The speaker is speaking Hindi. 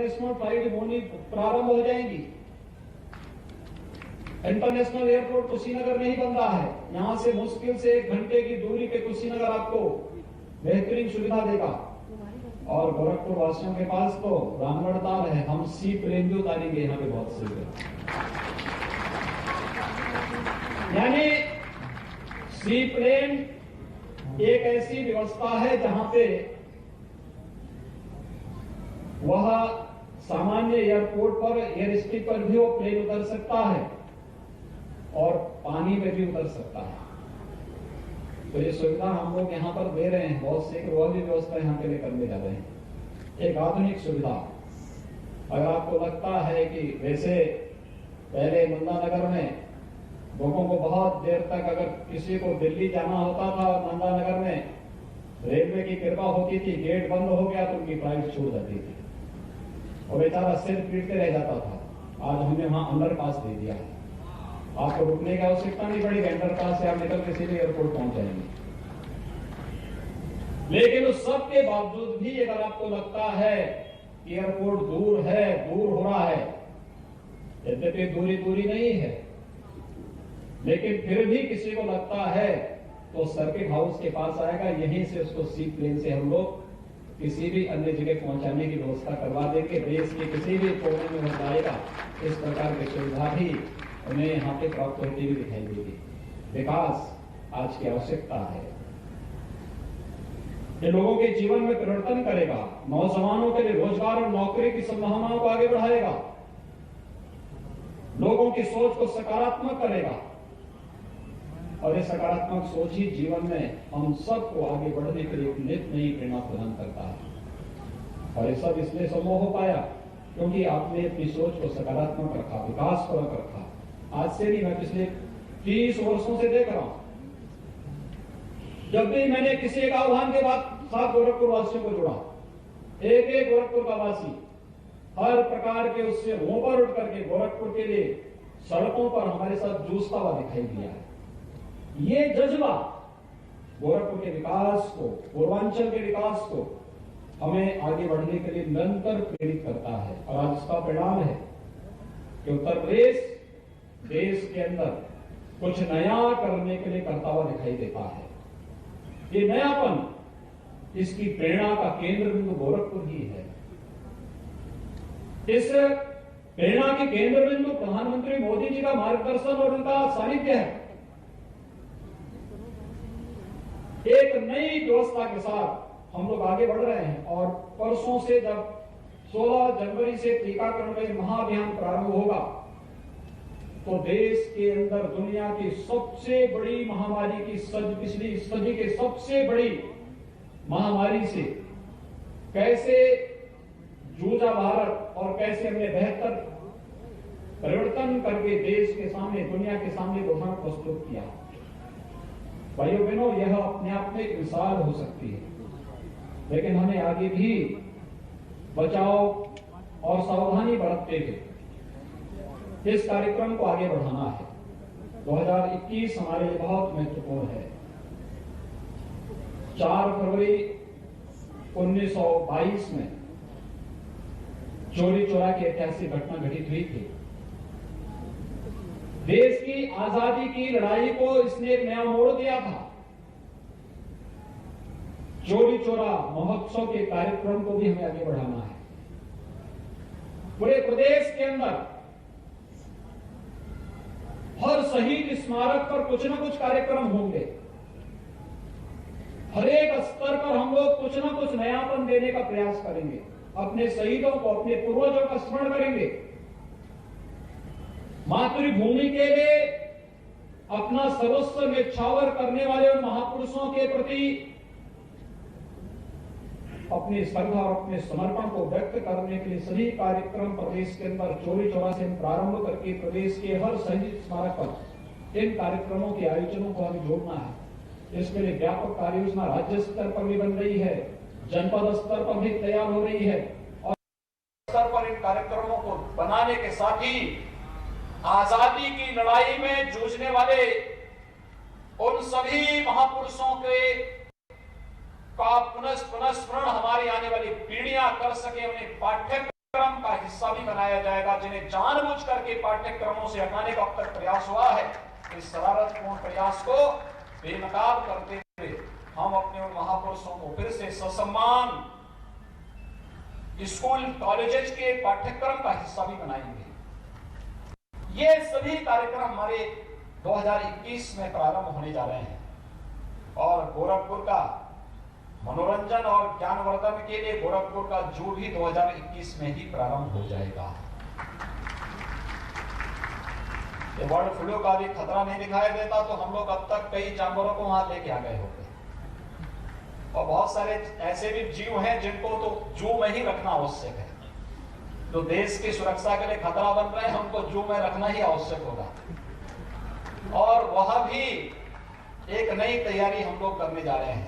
इंटरनेशनल फ्लाइट होनी प्रारंभ हो जाएंगी। इंटरनेशनल एयरपोर्ट कुशीनगर में ही बन रहा है। यहां से मुश्किल से 1 घंटे की दूरी पे कुशीनगर आपको बेहतरीन सुविधा देगा। और गोरखपुर वासियों के पास तो रामगढ़ ताल है, हम सी प्लेन भी उतारेंगे यहाँ पे बहुत सी। यानी सी प्लेन एक ऐसी व्यवस्था है जहां पे वह सामान्य एयरपोर्ट पर, एयर स्ट्रिप पर भी वो प्लेन उतर सकता है और पानी में भी उतर सकता है। तो ये सुविधा हम लोग यहाँ पर दे रहे हैं, बहुत सी वह भी व्यवस्था यहाँ के लिए करने जा रहे हैं। एक आधुनिक सुविधा। अगर आपको लगता है कि वैसे पहले नंदानगर में लोगों को बहुत देर तक अगर किसी को दिल्ली जाना होता था और नंदानगर में रेलवे की कृपा होती थी, गेट बंद हो गया तो उनकी फ्लाइट छूट जाती थी और बेचारा सिर पीटते रह जाता था। आज हमने वहां अंडरपास दे दिया है, आपको रुकने की आवश्यकता नहीं पड़ेगी, अंडरपास से आप निकल के सीधे एयरपोर्ट पहुंच जाएंगे। लेकिन उस सब के बावजूद भी अगर आपको लगता है कि एयरपोर्ट दूर है, दूर हो रहा है, यद्यपि दूरी नहीं है, लेकिन फिर भी किसी को लगता है तो सर्किट हाउस के पास आएगा, यहीं से उसको सी प्लेन से हम लोग किसी भी अन्य जगह पहुंचाने की व्यवस्था करवा देंगे। देश के किसी भी कोने में हो जाएगा, इस प्रकार की सुविधा भी उन्हें यहाँ पे प्राप्त होती हुई दिखाई देगी। विकास आज की आवश्यकता है, ये लोगों के जीवन में परिवर्तन करेगा, नौजवानों के लिए रोजगार और नौकरी की संभावनाओं को आगे बढ़ाएगा, लोगों की सोच को सकारात्मक करेगा और ये सकारात्मक सोच ही जीवन में हम सबको आगे बढ़ने के लिए एक नित नई प्रेरणा प्रदान करता है। और ये सब इसलिए संभव हो पाया क्योंकि आपने अपनी सोच को सकारात्मक रखा, विकास परक रखा। आज से नहीं, मैं पिछले 30 वर्षों से देख रहा हूं, जब भी मैंने किसी एक आह्वान के बाद साथ गोरखपुर वासियों को जुड़ा, एक गोरखपुर का वासी हर प्रकार के उससे ऊपर उठ करके गोरखपुर के लिए सड़कों पर हमारे साथ जूझता हुआ दिखाई दिया है। ये जज्बा गोरखपुर के विकास को, पूर्वांचल के विकास को हमें आगे बढ़ने के लिए निरंतर प्रेरित करता है। और आज इसका परिणाम है कि उत्तर प्रदेश देश के अंदर कुछ नया करने के लिए करता हुआ दिखाई देता है। ये नयापन, इसकी प्रेरणा का केंद्र बिंदु गोरखपुर ही है। इस प्रेरणा के केंद्र बिंदु प्रधानमंत्री मोदी जी का मार्गदर्शन और उनका सानिध्य है। एक नई व्यवस्था के साथ हम लोग आगे बढ़ रहे हैं और परसों से जब 16 जनवरी से टीकाकरण का महाअभियान प्रारंभ होगा तो देश के अंदर दुनिया की सबसे बड़ी महामारी की पिछली सदी के सबसे बड़ी महामारी से कैसे जूझा भारत और कैसे हमने बेहतर परिवर्तन करके देश के सामने, दुनिया के सामने उदाहरण प्रस्तुत किया। भाइयों बहनों, यह अपने आप में एक मिसाल हो सकती है, लेकिन हमें आगे भी बचाव और सावधानी बरतते हुए इस कार्यक्रम को आगे बढ़ाना है। 2021 हमारे लिए बहुत महत्वपूर्ण है। 4 फरवरी 1922 में चौरी चौरा की ऐतिहासिक घटना घटित हुई थी। देश की आजादी की लड़ाई को इसने एक नया मोड़ दिया था। चौरी चौरा महोत्सव के कार्यक्रम को भी हमें आगे बढ़ाना है। पूरे प्रदेश के अंदर हर शहीद स्मारक पर कुछ न कुछ कार्यक्रम होंगे। हर एक स्तर पर हम लोग कुछ न कुछ नयापन देने का प्रयास करेंगे। अपने शहीदों को, अपने पूर्वजों का स्मरण करेंगे। मातृभूमि के लिए अपना सर्वस्व न्यौछावर करने वाले उन महापुरुषों के प्रति अपनी श्रद्धा और अपने समर्पण को व्यक्त करने के लिए सभी कार्यक्रम प्रदेश के अंदर चौरी चौरा से प्रारंभ करके प्रदेश के हर शहीद स्मारक पर इन कार्यक्रमों के आयोजनों को हमें जोड़ना है। इसके लिए व्यापक कार्य योजना राज्य स्तर पर भी बन रही है, जनपद स्तर पर भी तैयार हो रही है और स्तर पर इन कार्यक्रमों को बनाने के साथ ही आजादी की लड़ाई में जूझने वाले उन सभी महापुरुषों के का पुनः स्मरण हमारी आने वाली पीढ़ियां कर सके, उन्हें पाठ्यक्रम पाठ्यक्रम का हिस्सा भी बनाया जाएगा, जिन्हें जानबूझ करके पाठ्यक्रमों से हटाने का अब तक प्रयास हुआ है। इस शरारतपूर्ण प्रयास को बेनकाब करते हुए हम अपने उन महापुरुषों को फिर से ससम्मान स्कूल कॉलेजेस के पाठ्यक्रम का हिस्सा भी बनाएंगे। ये सभी कार्यक्रम हमारे 2021 में प्रारंभ होने जा रहे हैं और गोरखपुर का मनोरंजन और ज्ञानवर्धन के लिए गोरखपुर का जू भी 2021 में ही प्रारंभ हो जाएगा। ये बर्ड फ्लू का भी खतरा नहीं दिखाई देता तो हम लोग अब तक कई जानवरों को वहां लेके आ गए होते, और बहुत सारे ऐसे भी जीव हैं जिनको तो जू में ही रखना आवश्यक है। तो देश की सुरक्षा के लिए खतरा बन रहे हैं, उनको जू में रखना ही आवश्यक होगा। और वह भी एक नई तैयारी हम लोग करने जा रहे हैं।